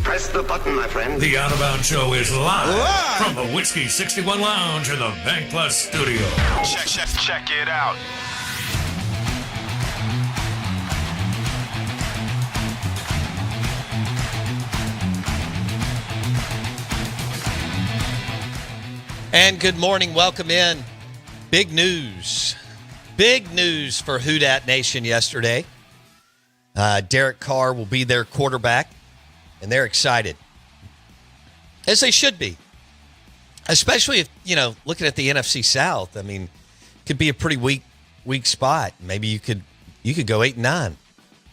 Press the button, my friend. The Out of Bounds Show is live from the Whiskey 61 Lounge in the Bank Plus studio. Check it out. And good morning. Welcome in. Big news. Big news for Who Dat Nation yesterday. Derek Carr will be their quarterback, and they're excited. As they should be. Especially if, looking at the NFC South, I mean, it could be a pretty weak spot. Maybe you could go 8-9,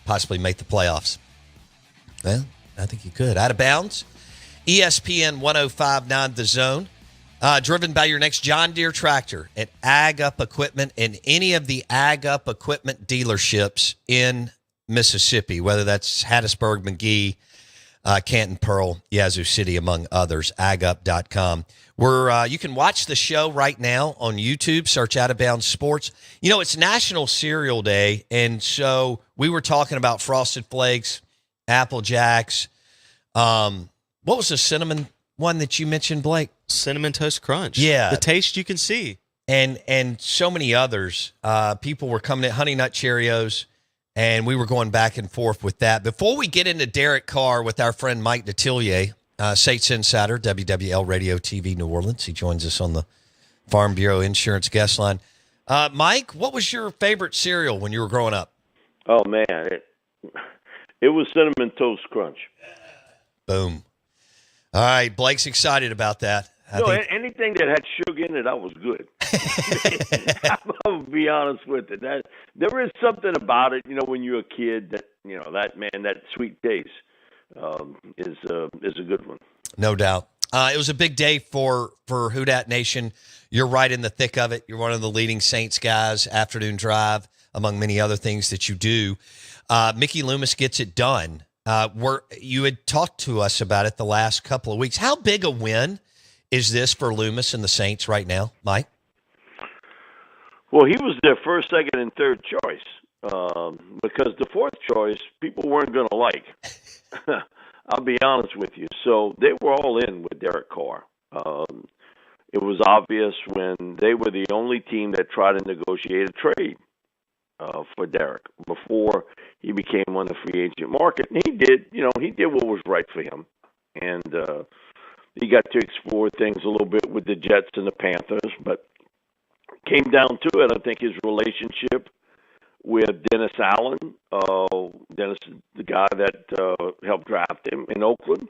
possibly make the playoffs. Well, I think you could. Out of Bounds, ESPN 105.9 The Zone. Driven by your next John Deere tractor at Ag Up Equipment and any of the Ag Up Equipment dealerships in Mississippi, whether that's Hattiesburg, McGee, Canton, Pearl, Yazoo City, among others, agup.com. You can watch the show right now on YouTube. Search Out of Bounds Sports. It's National Cereal Day, and so we were talking about Frosted Flakes, Apple Jacks. What was the cinnamon one that you mentioned, Blake? Cinnamon Toast Crunch. Yeah. The taste you can see. And so many others. People were coming at Honey Nut Cheerios, and we were going back and forth with that. Before we get into Derek Carr with our friend Mike Detillier, Saints Insider, WWL Radio TV New Orleans. He joins us on the Farm Bureau Insurance guest line. Mike, what was your favorite cereal when you were growing up? Oh, man. It was Cinnamon Toast Crunch. Boom. All right, Blake's excited about that. Anything that had sugar in it, I was good. I'm going to be honest with it. There is something about it, when you're a kid, that sweet taste is a good one. No doubt. It was a big day for Who Dat Nation. You're right in the thick of it. You're one of the leading Saints guys, afternoon drive, among many other things that you do. Mickey Loomis gets it done. You had talked to us about it the last couple of weeks. How big a win is this for Loomis and the Saints right now, Mike? Well, he was their first, second, and third choice because the fourth choice people weren't going to like. I'll be honest with you. So they were all in with Derek Carr. It was obvious when they were the only team that tried to negotiate a trade for Derek before he became on the free agent market. And he did what was right for him. And he got to explore things a little bit with the Jets and the Panthers, but came down to it, I think his relationship with Dennis Allen, Dennis, the guy that helped draft him in Oakland,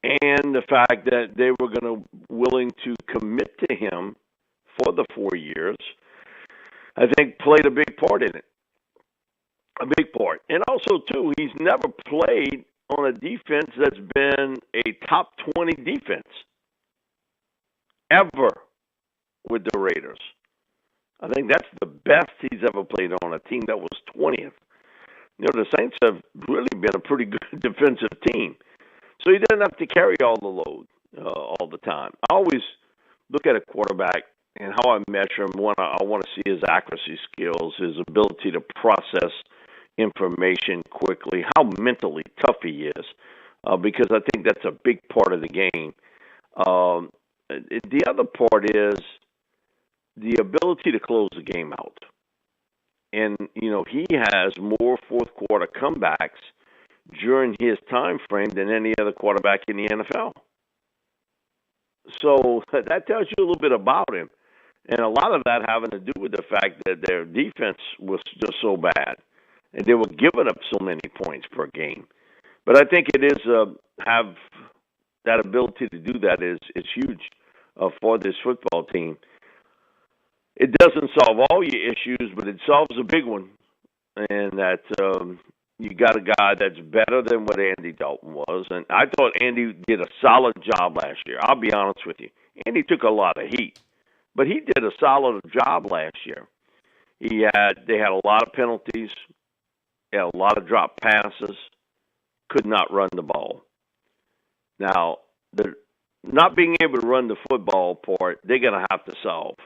and the fact that they were willing to commit to him for the 4 years, I think played a big part in it. A big part. And also, too, he's never played on a defense that's been a top 20 defense ever with the Raiders. I think that's the best he's ever played on a team that was 20th. The Saints have really been a pretty good defensive team. So he doesn't have to carry all the load all the time. I always look at a quarterback and how I measure him. I want to see his accuracy skills, his ability to process information quickly, how mentally tough he is, because I think that's a big part of the game. The other part is the ability to close the game out. And, he has more fourth quarter comebacks during his time frame than any other quarterback in the NFL. So that tells you a little bit about him. And a lot of that having to do with the fact that their defense was just so bad. And they were giving up so many points per game. But I think it is have that ability to do that is huge for this football team. It doesn't solve all your issues, but it solves a big one. And that you got a guy that's better than what Andy Dalton was. And I thought Andy did a solid job last year. I'll be honest with you. Andy took a lot of heat. But he did a solid job last year. They had a lot of penalties. They had a lot of drop passes. Could not run the ball. Now, the not being able to run the football part, they're going to have to solve,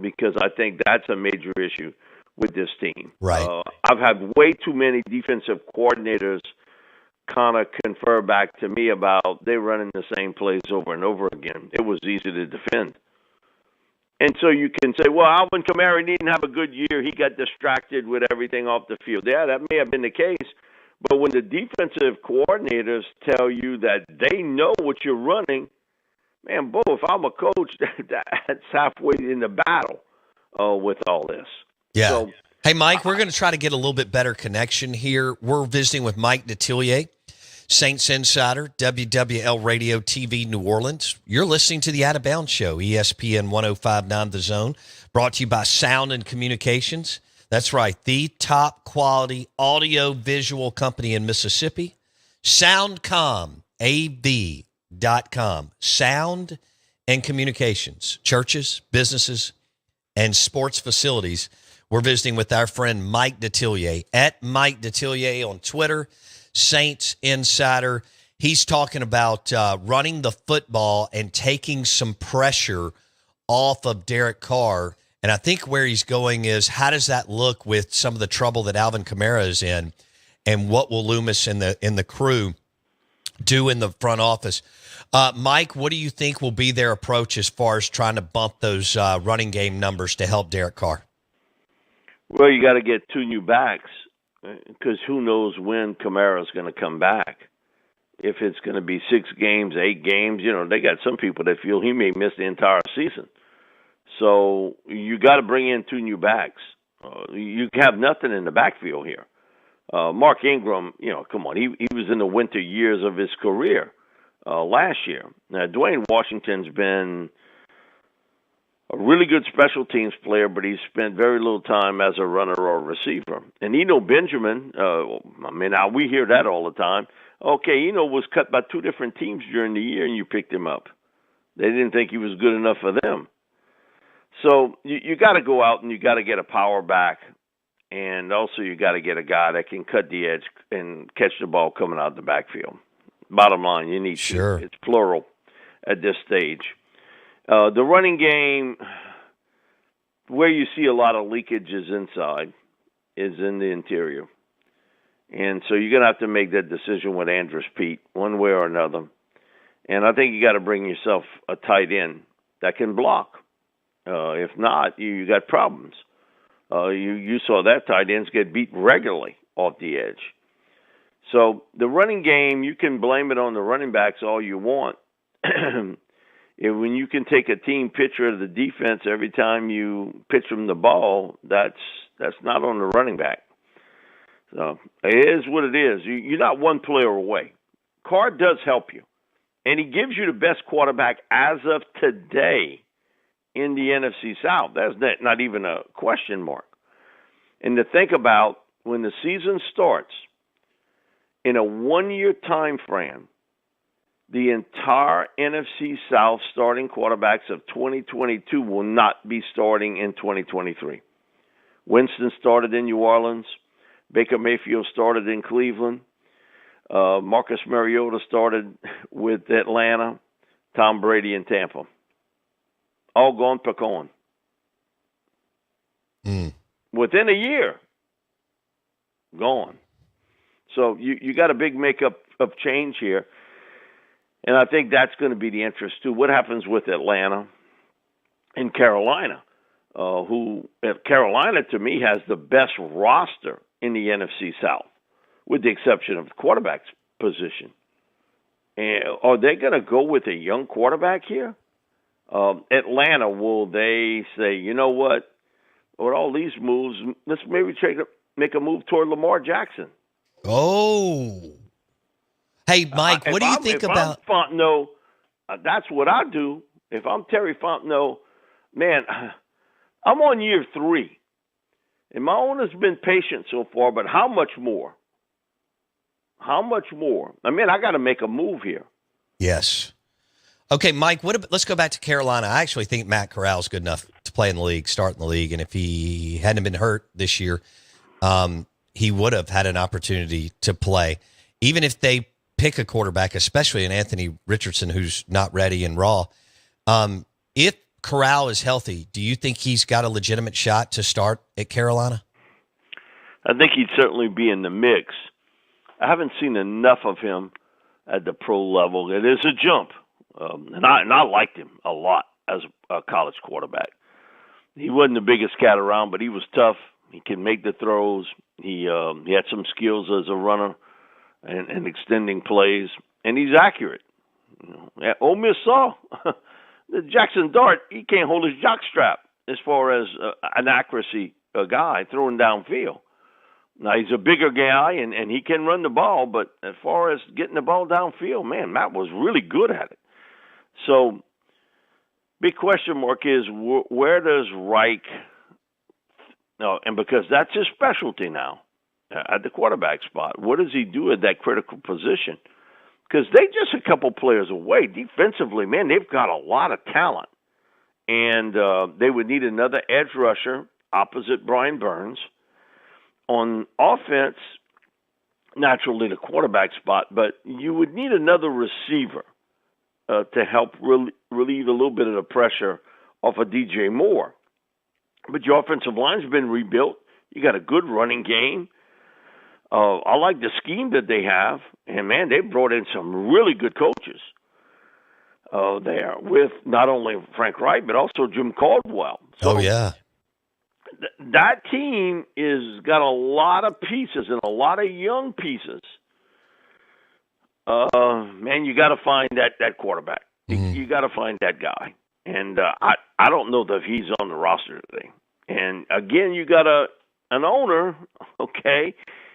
because I think that's a major issue with this team. Right. I've had way too many defensive coordinators kind of confer back to me about they running the same plays over and over again. It was easy to defend. And so you can say, well, Alvin Kamara didn't have a good year. He got distracted with everything off the field. Yeah, that may have been the case. But when the defensive coordinators tell you that they know what you're running, man, boy, if I'm a coach, that's halfway in the battle with all this. Yeah. So, hey, Mike, we're going to try to get a little bit better connection here. We're visiting with Mike Detillier, Saints Insider, WWL Radio TV New Orleans. You're listening to the Out of Bounds Show, ESPN 105.9 The Zone, brought to you by Sound and Communications. That's right, the top quality audio-visual company in Mississippi, SoundcomAV.com. Sound and Communications, churches, businesses, and sports facilities. We're visiting with our friend Mike Detillier, at Mike Detillier on Twitter, Saints Insider. He's talking about running the football and taking some pressure off of Derek Carr. And I think where he's going is, how does that look with some of the trouble that Alvin Kamara is in, and what will Loomis and the crew do in the front office? Mike, what do you think will be their approach as far as trying to bump those running game numbers to help Derek Carr? Well, you got to get 2 new backs, because who knows when Kamara's going to come back. If it's going to be 6 games, 8 games, they got some people that feel he may miss the entire season. So you got to bring in 2 new backs. You have nothing in the backfield here. Mark Ingram, come on, he was in the winter years of his career last year. Now, Dwayne Washington's been a really good special teams player, but he's spent very little time as a runner or a receiver. And Eno Benjamin, we hear that all the time. Okay, Eno was cut by 2 different teams during the year, and you picked him up. They didn't think he was good enough for them. So you got to go out and you got to get a power back, and also you got to get a guy that can cut the edge and catch the ball coming out of the backfield. Bottom line, you need sure. It's plural at this stage. The running game, where you see a lot of leakages inside, is in the interior. And so you're going to have to make that decision with Andrus Peat, one way or another. And I think you got to bring yourself a tight end that can block. If not, you got problems. You saw that tight ends get beat regularly off the edge. So the running game, you can blame it on the running backs all you want. When you can take a team picture of the defense every time you pitch them the ball, that's not on the running back. So it is what it is. You're not one player away. Carr does help you, and he gives you the best quarterback as of today in the NFC South. That's not even a question mark. And to think about, when the season starts, in a 1-year time frame, the entire NFC South starting quarterbacks of 2022 will not be starting in 2023. Winston started in New Orleans. Baker Mayfield started in Cleveland. Marcus Mariota started with Atlanta. Tom Brady in Tampa. All gone pecan. Within a year, gone. So you got a big makeup of change here. And I think that's going to be the interest, too. What happens with Atlanta and Carolina? Carolina, to me, has the best roster in the NFC South, with the exception of the quarterback's position. And are they going to go with a young quarterback here? Atlanta, will they say, you know what? With all these moves, let's maybe make a move toward Lamar Jackson? Oh. Hey, Mike, what do you think about... If I'm Fontenot, that's what I do. If I'm Terry Fontenot, man, I'm on year 3. And my owner's been patient so far, but how much more? How much more? I mean, I got to make a move here. Yes. Okay, Mike, let's go back to Carolina. I actually think Matt Corral's good enough to play in the league, start in the league. And if he hadn't been hurt this year, he would have had an opportunity to play. Even if they pick a quarterback, especially an Anthony Richardson who's not ready and raw, if Corral is healthy, do you think he's got a legitimate shot to start at Carolina? I think he'd certainly be in the mix. I haven't seen enough of him at the pro level. It is a jump, and I liked him a lot as a college quarterback. He wasn't the biggest cat around, but he was tough. He can make the throws. He had some skills as a runner and extending plays, and he's accurate. Ole Miss saw the Jackson Dart. He can't hold his jockstrap as far as an accuracy guy throwing downfield. Now, he's a bigger guy, and he can run the ball, but as far as getting the ball downfield, man, Matt was really good at it. So, big question mark is where does Reich and because that's his specialty now at the quarterback spot, what does he do at that critical position? Because they just a couple players away. Defensively, man, they've got a lot of talent. And they would need another edge rusher opposite Brian Burns. On offense, naturally the quarterback spot, but you would need another receiver to help relieve a little bit of the pressure off of DJ Moore. But your offensive line's been rebuilt. You got a good running game. I like the scheme that they have. And, man, they brought in some really good coaches there with not only Frank Reich but also Jim Caldwell. So, yeah. That team is got a lot of pieces and a lot of young pieces. Man, you got to find that quarterback. You got to find that guy. And I don't know that he's on the roster today. And, again, you got an owner, okay.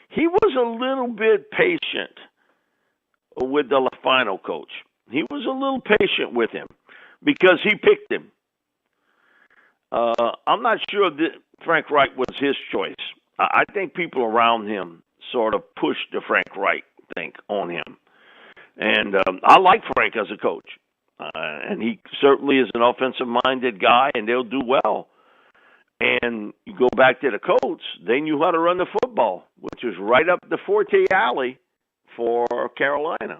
He was a little bit patient with the final coach. He was a little patient with him because he picked him. I'm not sure that Frank Reich was his choice. I think people around him sort of pushed the Frank Reich thing on him. And I like Frank as a coach. And he certainly is an offensive-minded guy, and they'll do well. And you go back to the Colts, they knew how to run the football, which is right up the Forte alley for Carolina.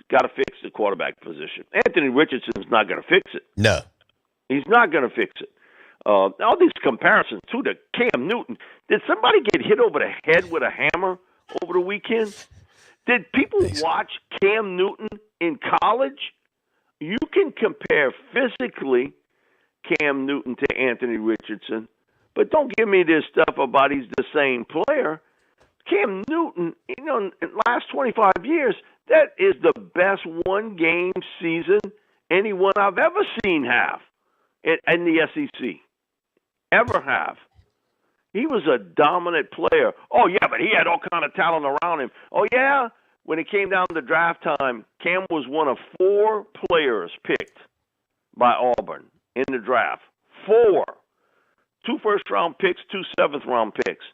Got to fix the quarterback position. Anthony Richardson's not going to fix it. No. He's not going to fix it. All these comparisons, too, to Cam Newton. Did somebody get hit over the head with a hammer over the weekend? Did people watch Cam Newton in college? You can compare physically Cam Newton to Anthony Richardson, but don't give me this stuff about he's the same player. Cam Newton, in the last 25 years, that is the best one-game season anyone I've ever seen have in the SEC. Ever have. He was a dominant player. Oh, yeah, but he had all kind of talent around him. Oh, yeah? When it came down to draft time, Cam was one of 4 players picked by Auburn in the draft. 4. 2 first-round picks, 2 seventh-round picks.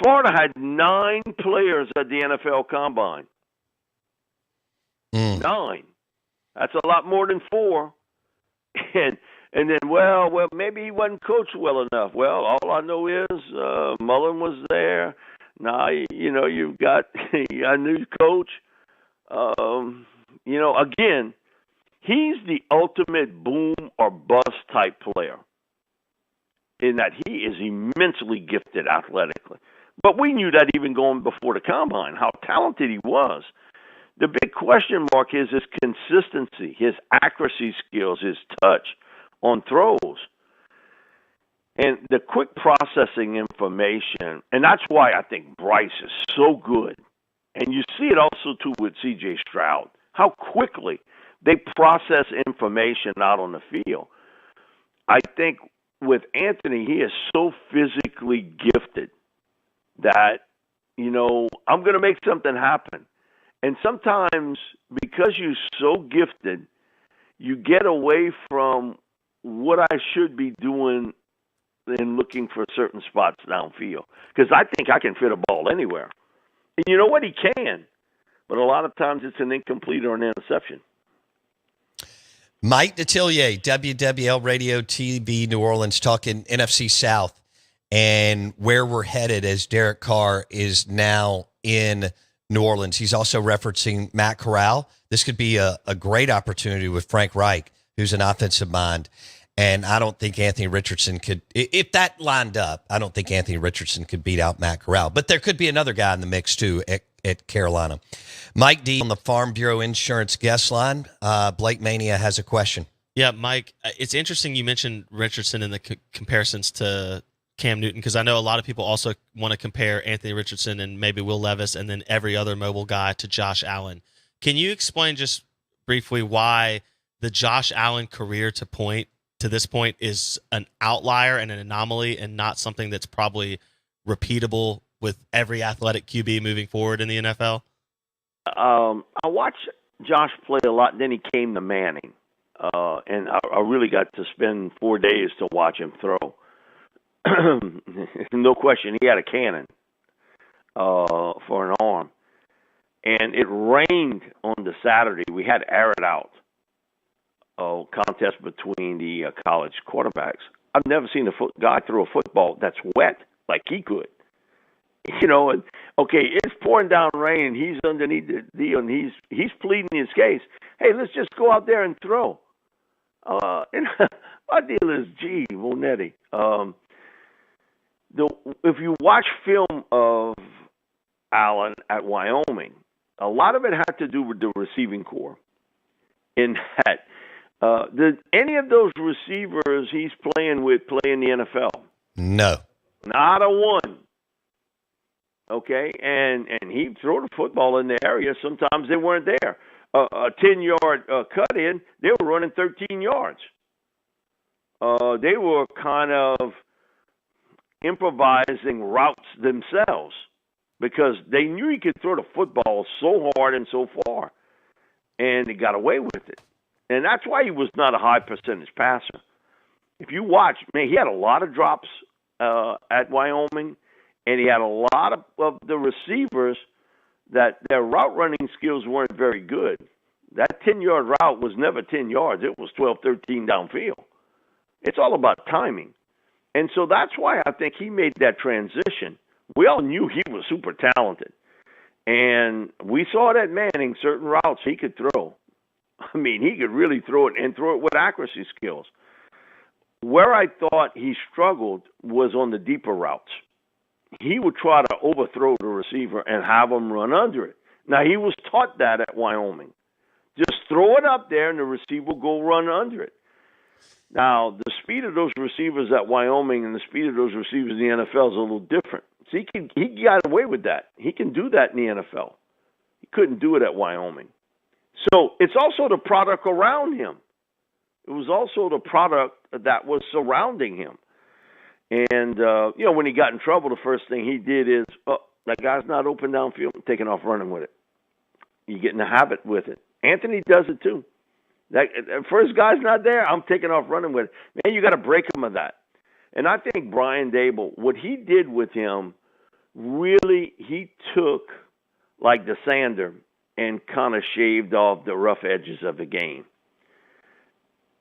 Florida had 9 players at the NFL Combine. 9. That's a lot more than 4. And then, well, maybe he wasn't coached well enough. Well, all I know is Mullen was there. Now, you've got a new coach. Again, he's the ultimate boom or bust type player in that he is immensely gifted athletically. But we knew that even going before the Combine, how talented he was. The big question mark is his consistency, his accuracy skills, his touch on throws, and the quick processing information. And that's why I think Bryce is so good. And you see it also, too, with C.J. Stroud, how quickly they process information out on the field. I think with Anthony, he is so physically gifted that, I'm going to make something happen. And sometimes because you're so gifted, you get away from what I should be doing in looking for certain spots downfield. Because I think I can fit a ball anywhere. And you know what? He can. But a lot of times it's an incomplete or an interception. Mike Detillier, WWL Radio TV New Orleans, talking NFC South and where we're headed as Derek Carr is now in New Orleans. He's also referencing Matt Corral. This could be a great opportunity with Frank Reich, who's an offensive mind. And I don't think Anthony Richardson could, if that lined up, I don't think Anthony Richardson could beat out Matt Corral. But there could be another guy in the mix, too, at Carolina. Mike D on the Farm Bureau Insurance guest line. Blake Mania has a question. Yeah, Mike, it's interesting you mentioned Richardson in the comparisons to Cam Newton, because I know a lot of people also want to compare Anthony Richardson and maybe Will Levis and then every other mobile guy to Josh Allen. Can you explain just briefly why the Josh Allen career to this point is an outlier and an anomaly and not something that's probably repeatable with every athletic QB moving forward in the NFL? I watched Josh play a lot, then he came to Manning. And I really got to spend 4 days to watch him throw. No question, he had a cannon for an arm. And it rained on the Saturday. We had to air it out. Contest between the college quarterbacks. I've never seen a guy throw a football that's wet like he could. And okay, it's pouring down rain, and he's underneath the deal, and he's pleading his case. Hey, let's just go out there and throw. And my deal is, gee, Monetti. If you watch film of Allen at Wyoming, a lot of it had to do with the receiving corps. In that, did any of those receivers he's playing with play in the NFL? No. Not a one. Okay, and he'd throw the football in the area. Sometimes they weren't there. A 10-yard cut in, they were running 13 yards. They were kind of improvising routes themselves because they knew he could throw the football so hard and so far, and he got away with it. And that's why he was not a high percentage passer. If you watch, man, he had a lot of drops at Wyoming, and he had a lot of the receivers that their route running skills weren't very good. That 10-yard route was never 10 yards. It was 12, 13 downfield. It's all about timing. And so that's why I think he made that transition. We all knew he was super talented. And we saw that Manning, certain routes he could throw. I mean, he could really throw it and throw it with accuracy skills. Where I thought he struggled was on the deeper routes. He would try to overthrow the receiver and have him run under it. Now, he was taught that at Wyoming. Just throw it up there and the receiver will go run under it. Now, the speed of those receivers at Wyoming and the speed of those receivers in the NFL is a little different. So he got away with that. He can do that in the NFL. He couldn't do it at Wyoming. So it's also the product around him. It was also the product that was surrounding him. And, when he got in trouble, the first thing he did is, that guy's not open downfield, I'm taking off running with it. You get in the habit with it. Anthony does it too. That first guy's not there, I'm taking off running with it. Man, you got to break him of that. And I think Brian Dable, what he did with him, really, he took like the sander and kind of shaved off the rough edges of the game.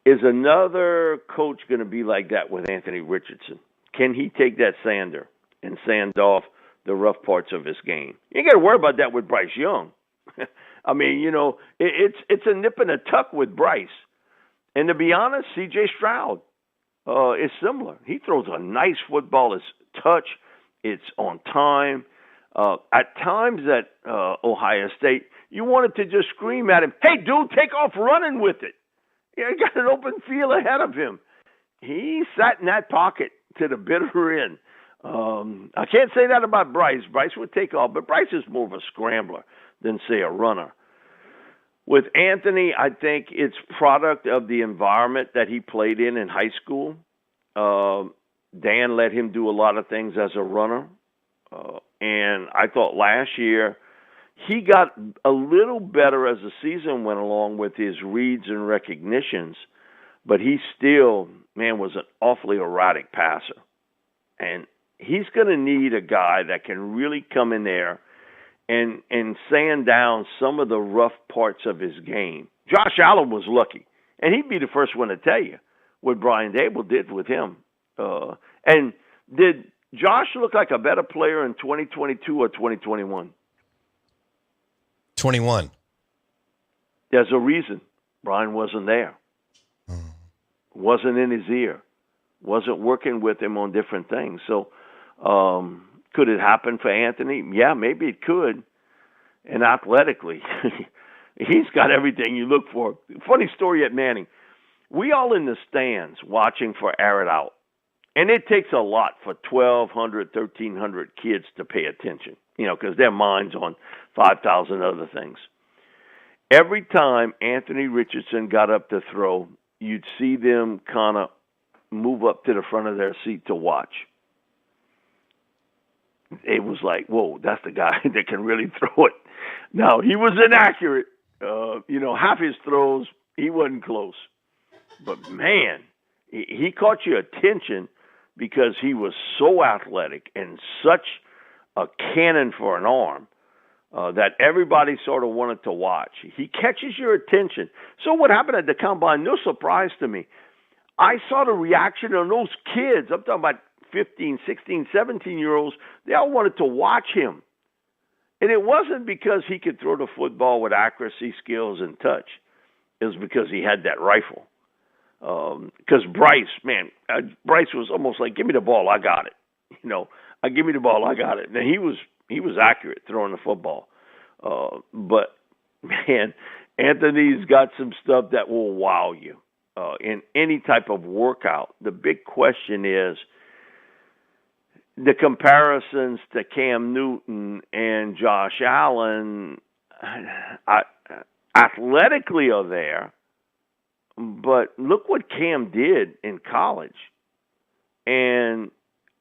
Is another coach going to be like that with Anthony Richardson? Can he take that sander and sand off the rough parts of his game? You ain't got to worry about that with Bryce Young. I mean, it's a nip and a tuck with Bryce. And to be honest, C.J. Stroud is similar. He throws a nice football. It's touch. It's on time. At times at Ohio State, you wanted to just scream at him, hey, dude, take off running with it. He got an open field ahead of him. He sat in that pocket to the bitter end. I can't say that about Bryce. Bryce would take off, but Bryce is more of a scrambler than, say, a runner. With Anthony, I think it's product of the environment that he played in high school. Dan let him do a lot of things as a runner. And I thought last year he got a little better as the season went along with his reads and recognitions, but he still, was an awfully erratic passer. And he's going to need a guy that can really come in there and sand down some of the rough parts of his game. Josh Allen was lucky, and he'd be the first one to tell you what Brian Dable did with him. And did Josh look like a better player in 2022 or 2021? 21. There's a reason Brian wasn't there. wasn't in his ear, wasn't working with him on different things. So could it happen for Anthony? Yeah, maybe it could. And athletically, he's got everything you look for. Funny story at Manning. We all in the stands watching for air it out. And it takes a lot for 1,200, 1,300 kids to pay attention, because their mind's on 5,000 other things. Every time Anthony Richardson got up to throw, you'd see them kind of move up to the front of their seat to watch. It was like, whoa, that's the guy that can really throw it. Now, he was inaccurate. Half his throws, he wasn't close. But, man, he caught your attention because he was so athletic and such a cannon for an arm that everybody sort of wanted to watch. He catches your attention. So what happened at the Combine, no surprise to me. I saw the reaction of those kids. I'm talking about 15, 16, 17-year-olds. They all wanted to watch him. And it wasn't because he could throw the football with accuracy, skills, and touch. It was because he had that rifle. Because Bryce was almost like, give me the ball, I got it. Give me the ball, I got it. And he was accurate throwing the football. But, man, Anthony's got some stuff that will wow you in any type of workout. The big question is the comparisons to Cam Newton and Josh Allen athletically are there. But look what Cam did in college. And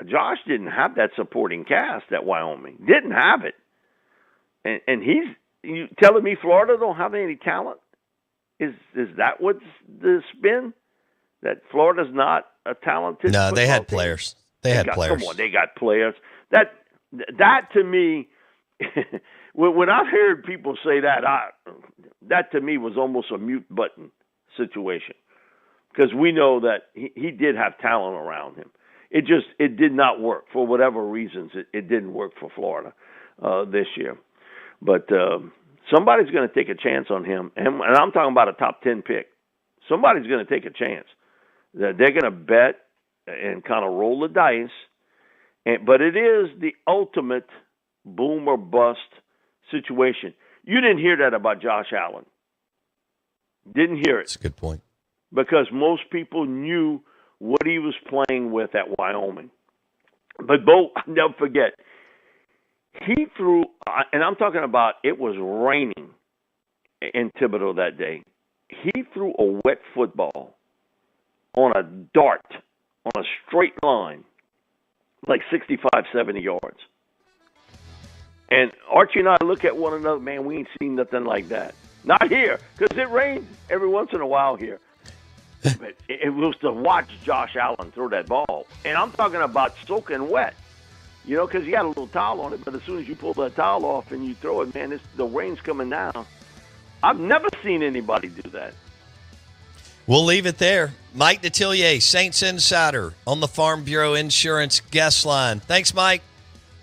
Josh didn't have that supporting cast at Wyoming. Didn't have it. And you telling me Florida don't have any talent? Is that what's the spin? That Florida's not a talented No, they had team? players. They had players. Come on, they got players. That to me, when I heard people say that to me was almost a mute button situation, because we know that he did have talent around him. It did not work for whatever reasons. It didn't work for Florida this year. But somebody's going to take a chance on him, and I'm talking about a top 10 pick. Somebody's going to take a chance. They're going to bet and kind of roll the dice. But it is the ultimate boom or bust situation. You didn't hear that about Josh Allen. Didn't hear it. That's a good point. Because most people knew what he was playing with at Wyoming. But Bo, I'll never forget, he threw, and I'm talking about it was raining in Thibodeau that day. He threw a wet football on a dart, on a straight line, like 65, 70 yards. And Archie and I look at one another, man, we ain't seen nothing like that. Not here, because it rains every once in a while here. But it was to watch Josh Allen throw that ball. And I'm talking about soaking wet, because you got a little towel on it, but as soon as you pull that towel off and you throw it, man, the rain's coming down. I've never seen anybody do that. We'll leave it there. Mike Detillier, Saints Insider, on the Farm Bureau Insurance guest line. Thanks, Mike.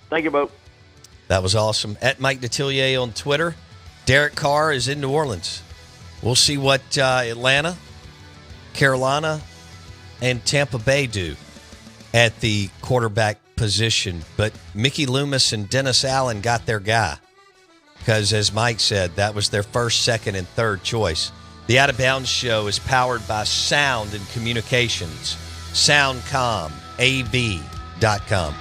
Thank you, Bo. That was awesome. At Mike Detillier on Twitter. Derek Carr is in New Orleans. We'll see what Atlanta, Carolina, and Tampa Bay do at the quarterback position. But Mickey Loomis and Dennis Allen got their guy because, as Mike said, that was their first, second, and third choice. The Out of Bounds Show is powered by Sound and Communications. SoundcomAV.com.